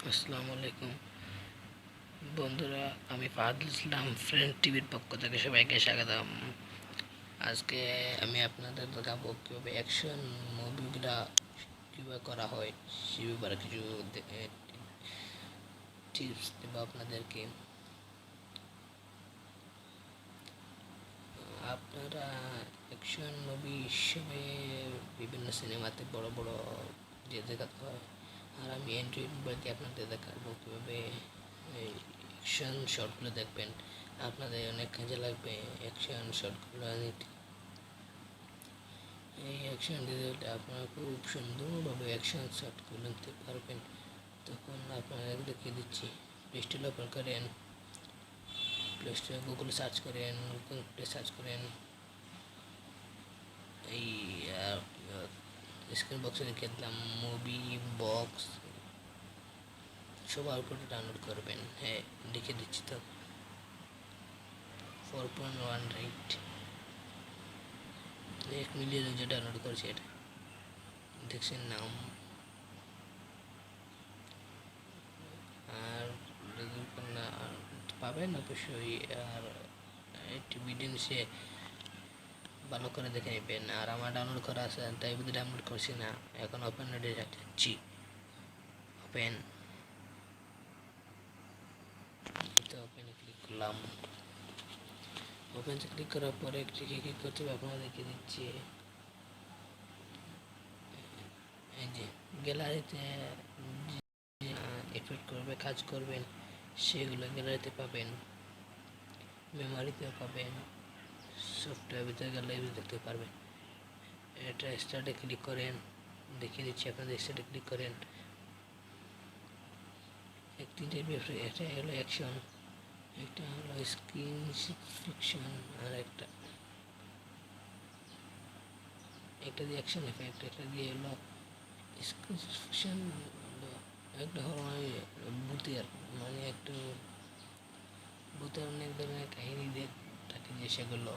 আসসালামু আলাইকুম বন্ধুরা, আমি ফাহাদুল ইসলাম ফ্রেন্ড টিভির পক্ষ থেকে সবাইকে স্বাগতম। আজকে আমি আপনাদের দেখাবো কীভাবে অ্যাকশন মুভিগুলা কীভাবে করা হয় সে ব্যাপারে কিছু টিপস দেবো আপনাদেরকে। আপনারা অ্যাকশন মুভি হিসেবে বিভিন্ন সিনেমাতে বড় বড় যে দেখাতে হয়, আর আমি অ্যান্ড্রয়েড মোবাইলকে আপনাদের দেখাবো কীভাবে অ্যাকশন শটগুলো দেখবেন। আপনাদের অনেক কাজে লাগবে অ্যাকশন শটগুলো নিতে। এই অ্যাকশন দিতে আপনারা খুব সুন্দরভাবে অ্যাকশন শটগুলো নিতে পারবেন। তখন আপনারা দেখিয়ে দিচ্ছি, প্লে স্টোর ওপেন করেন, প্লে স্টোরে গুগলে সার্চ করেন, গুগলে সার্চ করেন, এই স্ক্রিন বক্সে লিখে দিলাম মুভি বক্স, সবার উপরে ডাউনলোড করবেন। হ্যাঁ, লিখে দিচ্ছি তো 4.1 রাইট 1 মিলিয়ন যে ডাউনলোড করেছে, এটা দেখছেন নাম। আর যদি না পাবেন অবশ্যই, আর একটি ভিডিও নিচে ভালো করে দেখে নেবেন। আর আমার ডাউনলোড করা আছে তাই বুঝে ডাউনলোড করছি না, এখন ওপেন রেডি যাচ্ছি। ওপেন ওপেনে ক্লিক করলাম। ওপেনে ক্লিক করার পরে কী কী করতে হবে আপনারা দেখিয়ে দিচ্ছি। এই যে গ্যালারিতে এফেক্ট করবে, কাজ করবেন, সেগুলো গ্যালারিতে পাবেন, মেমোরিতেও পাবেন, সফটওয়্যার ভিতরে গেলে দেখতে পারবেন। এটা স্টার্টে ক্লিক করেন, দেখিয়ে দিচ্ছি আপনাদের। স্টার্টে ক্লিক করেন, একটি এটা হলো অ্যাকশন, একটা হলো স্ক্রিন ফিকশন, আর একটা দিয়ে অ্যাকশন এফেক্ট, একটা দিয়ে হলো স্ক্রিন ফিকশন, একটা হলো ভূতের, মানে একটু ভূতের অনেক ধরনের কাহিনী দিয়ে থাকে যে সেগুলো।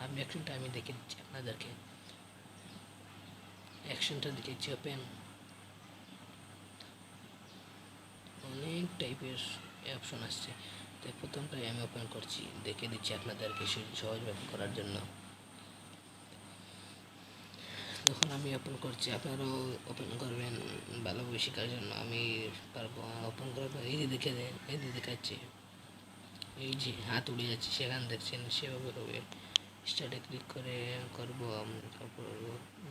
আমি অ্যাকশনটা আমি দেখে দিচ্ছি আপনাদেরকে, অ্যাকশনটা দেখেছি। ওপেন অনেক টাইপের অপশন আসছে, তাই প্রথমটাই আমি ওপেন করছি, দেখে দিচ্ছি আপনাদেরকে সহজভাবে করার জন্য। যখন আমি ওপেন করছি আপনারাও ওপেন করবেন ভালোভাবে শেখার জন্য। আমি পারবো ওপেন করার পর এই যে দেখে দেন, এই যে দেখাচ্ছে, এই যে হাত উড়ে যাচ্ছে, সেখানে দেখছেন সেভাবে হবে। স্টার্টে ক্লিক করে করবো। তারপর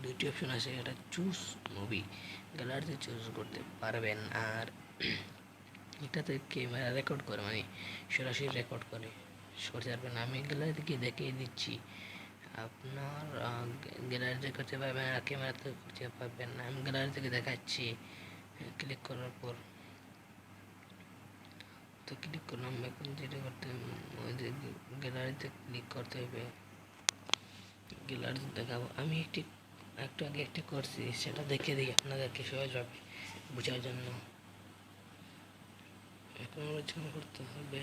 দুইটি অপশন আছে, এটা চুজ মুভি, গ্যালারিতে চুজ করতে পারবেন। আর এটাতে ক্যামেরা রেকর্ড করে, মানে সরাসরি রেকর্ড করে করতে পারবেন। আমি গ্যালারিতে গিয়ে দেখিয়ে দিচ্ছি, আপনার গ্যালারিতে করতে পারবেন আর ক্যামেরাতে করতে পারবেন না। আমি গ্যালারি থেকে দেখাচ্ছি। ক্লিক করার পর তো ক্লিক করলাম। এখন যেটা করতে ওই যে গ্যালারিতে ক্লিক করতে হবে, গ্যালারিতে দেখাবো। আমি একটু আগে একটা করছি, সেটা দেখে দিই আপনাদেরকে সহজভাবে বোঝার জন্য। এখন যেটা করতে হবে,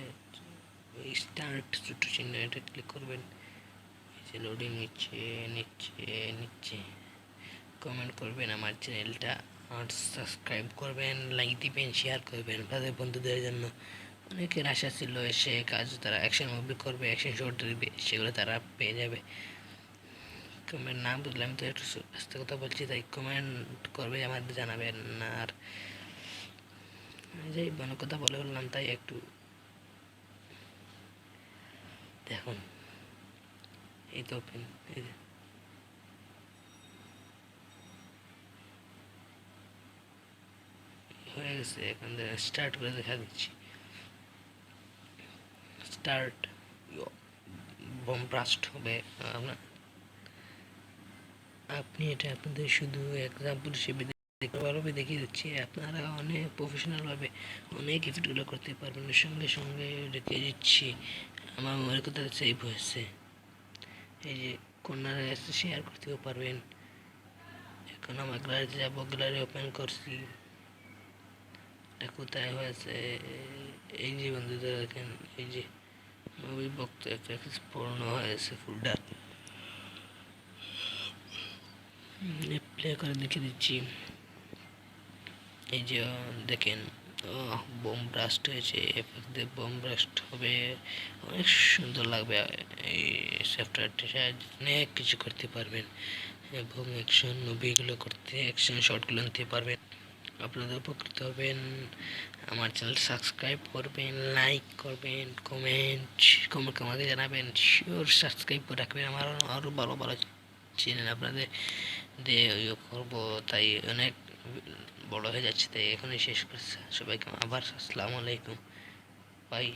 স্টার্ট ছোটো চিহ্ন, এটা ক্লিক করবেন। যে লোডিং নিচ্ছে। কমেন্ট করবেন আমার চ্যানেলটা, আর সাবস্ক্রাইব করবেন, লাইক দিবেন, শেয়ার করবেন তাদের বন্ধুদের জন্য। অনেকের আশা ছিল সে কাজ তারা অ্যাকশন মুভি করবে, অ্যাকশন শর্ট দিবে, সেগুলো তারা পেয়ে যাবে। কমেন্ট না বুঝলে আমি তো একটু আস্তে কথা বলছি, তাই কমেন্ট করবে, আমাদের জানাবেন। আর যাই ভালো কথা বলে বললাম, তাই একটু দেখুন। এই তো ওপেন, এই যে হয়ে গেছে। এখন স্টার্ট করে দেখা দিচ্ছি। স্টার্ট বোম ব্লাস্ট হবে। আপনি এটা আপনাদের শুধু এক্সাম্পল হিসেবে ভালোভাবে দেখিয়ে দিচ্ছি, আপনারা অনেক প্রফেশনালভাবে অনেক ইফেক্টগুলো করতে পারবেন। সঙ্গে সঙ্গে দেখিয়ে দিচ্ছি আমার মেমোরি কোথায় সেভ হয়েছে, এই যে কর্নারে এসে শেয়ার করতেও পারবেন। এখন আমার গ্যালারিতে যাবো, গ্যালারি ওপেন করছি, এটা কোথায় হয়েছে, এই যে বন্ধুদের দেখেন, এই যে মুভি বক্স একটা পূর্ণ হয়েছে ফোল্ডার, প্লে করে দেখে দিচ্ছি। এই যে দেখেন বোম ব্লাস্ট হয়েছে, এরপর দিয়ে বোম ব্লাস্ট হবে, অনেক সুন্দর লাগবে। এই সফটওয়্যারটি সাহায্যে অনেক কিছু করতে পারবেন এবং অ্যাকশন মুভিগুলো করতে, অ্যাকশন শটগুলো নিতে পারবেন। আপনারা উপকৃত হবেন। আমার চ্যানেল সাবস্ক্রাইব করবেন, লাইক করবেন, কমেন্ট আমাকে জানাবেন। শিওর সাবস্ক্রাইব করে রাখবেন। আমার আরও ভালো ভালো চ্যানেল আপনাদের দিয়ে করবো, তাই অনেক বড় হয়ে যাচ্ছে, তাই এখনই শেষ করছি। সবাইকে আবার আসসালামু আলাইকুম, বাই।